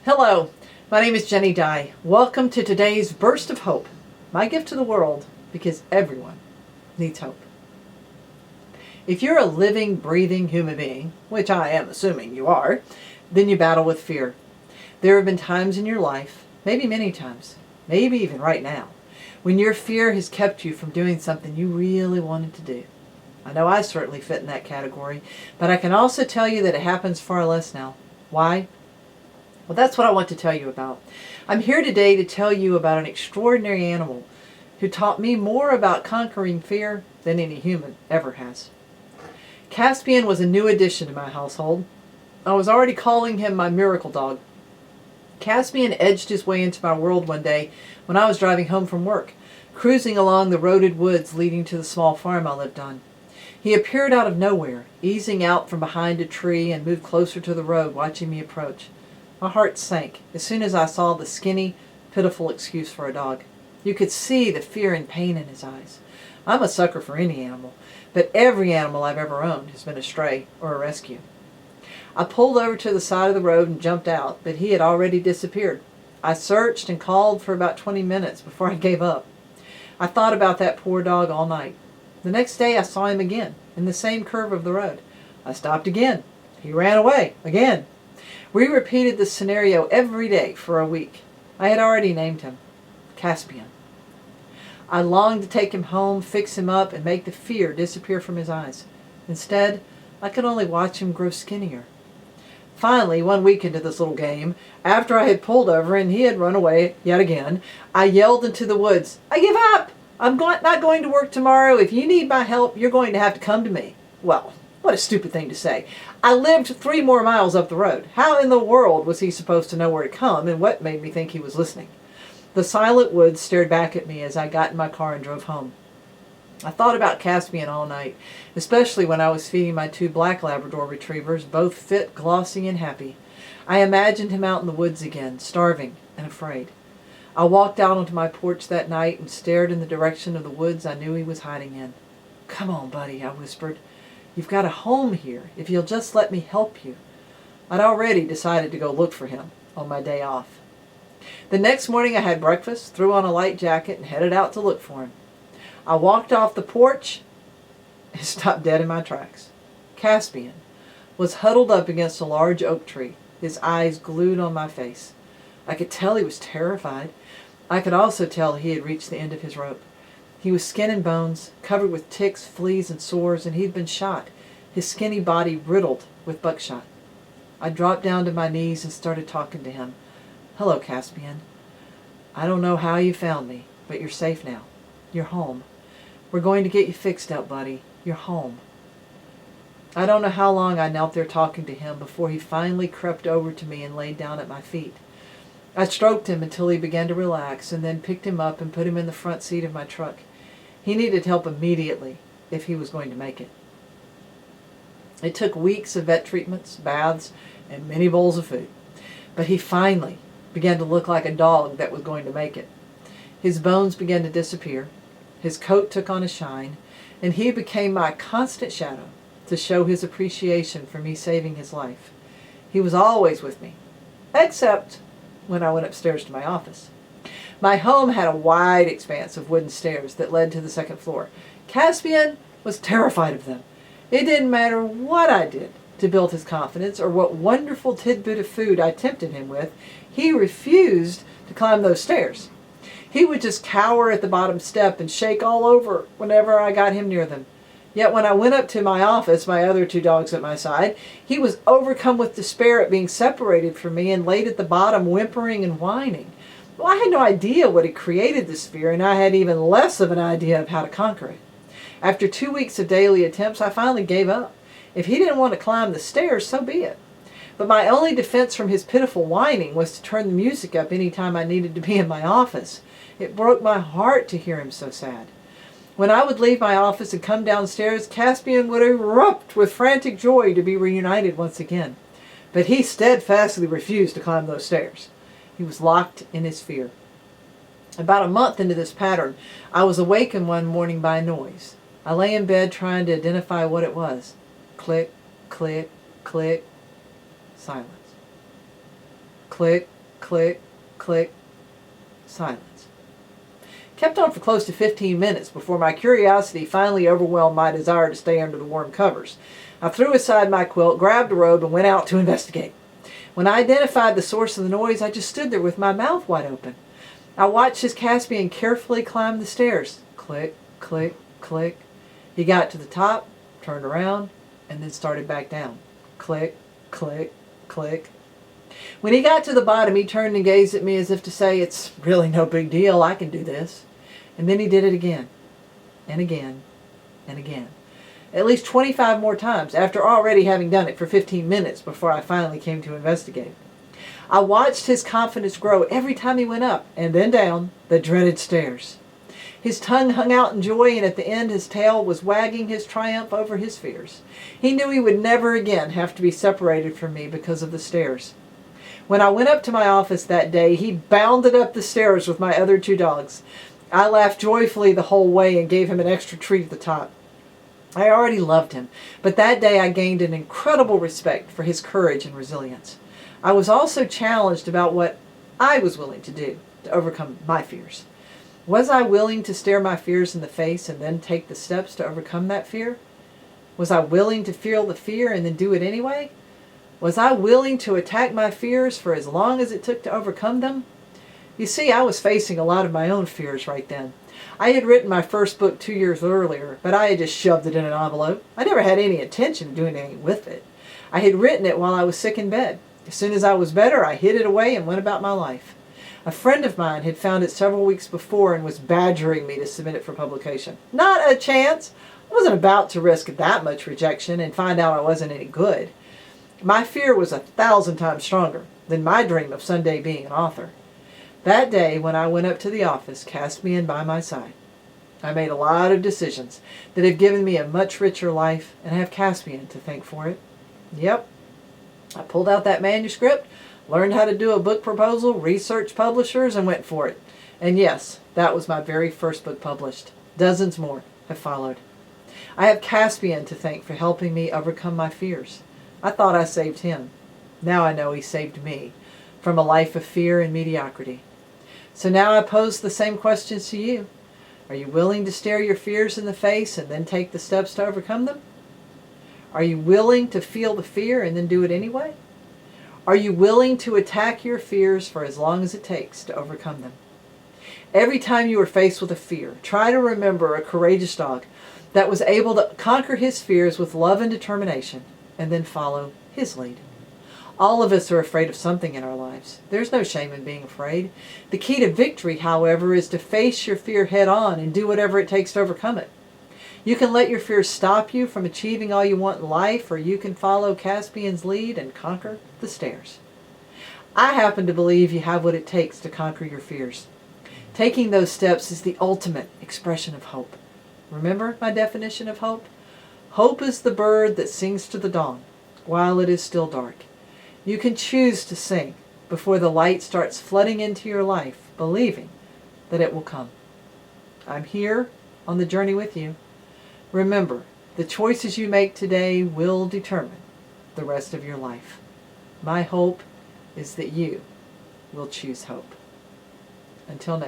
Hello, my name is Ginny Dye. Welcome to today's Burst of Hope, my gift to the world, because everyone needs hope. If you're a living, breathing human being, which I am assuming you are, then you battle with fear. There have been times in your life, maybe many times, maybe even right now, when your fear has kept you from doing something you really wanted to do. I know I certainly fit in that category, but I can also tell you that it happens far less now. Why? Well, that's what I want to tell you about. I'm here today to tell you about an extraordinary animal who taught me more about conquering fear than any human ever has. Caspian was a new addition to my household. I was already calling him my miracle dog. Caspian edged his way into my world one day when I was driving home from work, cruising along the roaded woods leading to the small farm I lived on. He appeared out of nowhere, easing out from behind a tree and moved closer to the road, watching me approach. My heart sank as soon as I saw the skinny, pitiful excuse for a dog. You could see the fear and pain in his eyes. I'm a sucker for any animal, but every animal I've ever owned has been a stray or a rescue. I pulled over to the side of the road and jumped out, but he had already disappeared. I searched and called for about 20 minutes before I gave up. I thought about that poor dog all night. The next day I saw him again, in the same curve of the road. I stopped again. He ran away, again. We repeated this scenario every day for a week. I had already named him Caspian. I longed to take him home, fix him up, and make the fear disappear from his eyes. Instead, I could only watch him grow skinnier. Finally, one week into this little game, after I had pulled over and he had run away yet again, I yelled into the woods, "I give up! I'm not going to work tomorrow. If you need my help, you're going to have to come to me." Well, what a stupid thing to say. I lived 3 more miles up the road. How in the world was he supposed to know where to come, and what made me think he was listening? The silent woods stared back at me as I got in my car and drove home. I thought about Caspian all night, especially when I was feeding my 2 black Labrador retrievers, both fit, glossy, and happy. I imagined him out in the woods again, starving and afraid. I walked out onto my porch that night and stared in the direction of the woods I knew he was hiding in. "Come on, buddy," I whispered. "You've got a home here, if you'll just let me help you." I'd already decided to go look for him on my day off. The next morning I had breakfast, threw on a light jacket, and headed out to look for him. I walked off the porch and stopped dead in my tracks. Caspian was huddled up against a large oak tree, his eyes glued on my face. I could tell he was terrified. I could also tell he had reached the end of his rope. He was skin and bones, covered with ticks, fleas, and sores, and he'd been shot, his skinny body riddled with buckshot. I dropped down to my knees and started talking to him. "Hello, Caspian. I don't know how you found me, but you're safe now. You're home. We're going to get you fixed up, buddy. You're home." I don't know how long I knelt there talking to him before he finally crept over to me and laid down at my feet. I stroked him until he began to relax, and then picked him up and put him in the front seat of my truck. He needed help immediately if he was going to make it. It took weeks of vet treatments, baths, and many bowls of food. But he finally began to look like a dog that was going to make it. His bones began to disappear. His coat took on a shine, and he became my constant shadow to show his appreciation for me saving his life. He was always with me, except when I went upstairs to my office. My home had a wide expanse of wooden stairs that led to the 2nd floor. Caspian was terrified of them. It didn't matter what I did to build his confidence or what wonderful tidbit of food I tempted him with. He refused to climb those stairs. He would just cower at the bottom step and shake all over whenever I got him near them. Yet when I went up to my office, my other 2 dogs at my side, he was overcome with despair at being separated from me and laid at the bottom whimpering and whining. Well, I had no idea what had created this fear, and I had even less of an idea of how to conquer it. After 2 weeks of daily attempts, I finally gave up. If he didn't want to climb the stairs, so be it. But my only defense from his pitiful whining was to turn the music up any time I needed to be in my office. It broke my heart to hear him so sad. When I would leave my office and come downstairs, Caspian would erupt with frantic joy to be reunited once again. But he steadfastly refused to climb those stairs. He was locked in his fear. About a month into this pattern, I was awakened one morning by a noise. I lay in bed trying to identify what it was. Click, click, click. Silence. Click, click, click, silence. Kept on for close to 15 minutes before my curiosity finally overwhelmed my desire to stay under the warm covers. I threw aside my quilt, grabbed a robe, and went out to investigate. When I identified the source of the noise, I just stood there with my mouth wide open. I watched as Caspian carefully climbed the stairs. Click, click, click. He got to the top, turned around, and then started back down. Click, click, click. When he got to the bottom, he turned and gazed at me as if to say, "It's really no big deal, I can do this." And then he did it again, and again, and again. At least 25 more times, after already having done it for 15 minutes before I finally came to investigate. I watched his confidence grow every time he went up, and then down, the dreaded stairs. His tongue hung out in joy, and at the end his tail was wagging his triumph over his fears. He knew he would never again have to be separated from me because of the stairs. When I went up to my office that day, he bounded up the stairs with my other 2 dogs. I laughed joyfully the whole way and gave him an extra treat at the top. I already loved him, but that day I gained an incredible respect for his courage and resilience. I was also challenged about what I was willing to do to overcome my fears. Was I willing to stare my fears in the face and then take the steps to overcome that fear? Was I willing to feel the fear and then do it anyway? Was I willing to attack my fears for as long as it took to overcome them? You see, I was facing a lot of my own fears right then. I had written my first book 2 years earlier, but I had just shoved it in an envelope. I never had any intention of doing anything with it. I had written it while I was sick in bed. As soon as I was better, I hid it away and went about my life. A friend of mine had found it several weeks before and was badgering me to submit it for publication. Not a chance. I wasn't about to risk that much rejection and find out I wasn't any good. My fear was 1,000 times stronger than my dream of someday being an author. That day, when I went up to the office, Caspian by my side, I made a lot of decisions that have given me a much richer life, and I have Caspian to thank for it. Yep, I pulled out that manuscript, learned how to do a book proposal, researched publishers, and went for it. And yes, that was my very first book published. Dozens more have followed. I have Caspian to thank for helping me overcome my fears. I thought I saved him. Now I know he saved me from a life of fear and mediocrity. So now I pose the same questions to you. Are you willing to stare your fears in the face and then take the steps to overcome them? Are you willing to feel the fear and then do it anyway? Are you willing to attack your fears for as long as it takes to overcome them? Every time you are faced with a fear, try to remember a courageous dog that was able to conquer his fears with love and determination and then follow his lead. All of us are afraid of something in our lives. There's no shame in being afraid. The key to victory, however, is to face your fear head on and do whatever it takes to overcome it. You can let your fears stop you from achieving all you want in life, or you can follow Caspian's lead and conquer the stairs. I happen to believe you have what it takes to conquer your fears. Taking those steps is the ultimate expression of hope. Remember my definition of hope? Hope is the bird that sings to the dawn while it is still dark. You can choose to sing before the light starts flooding into your life, believing that it will come. I'm here on the journey with you. Remember, the choices you make today will determine the rest of your life. My hope is that you will choose hope. Until next time.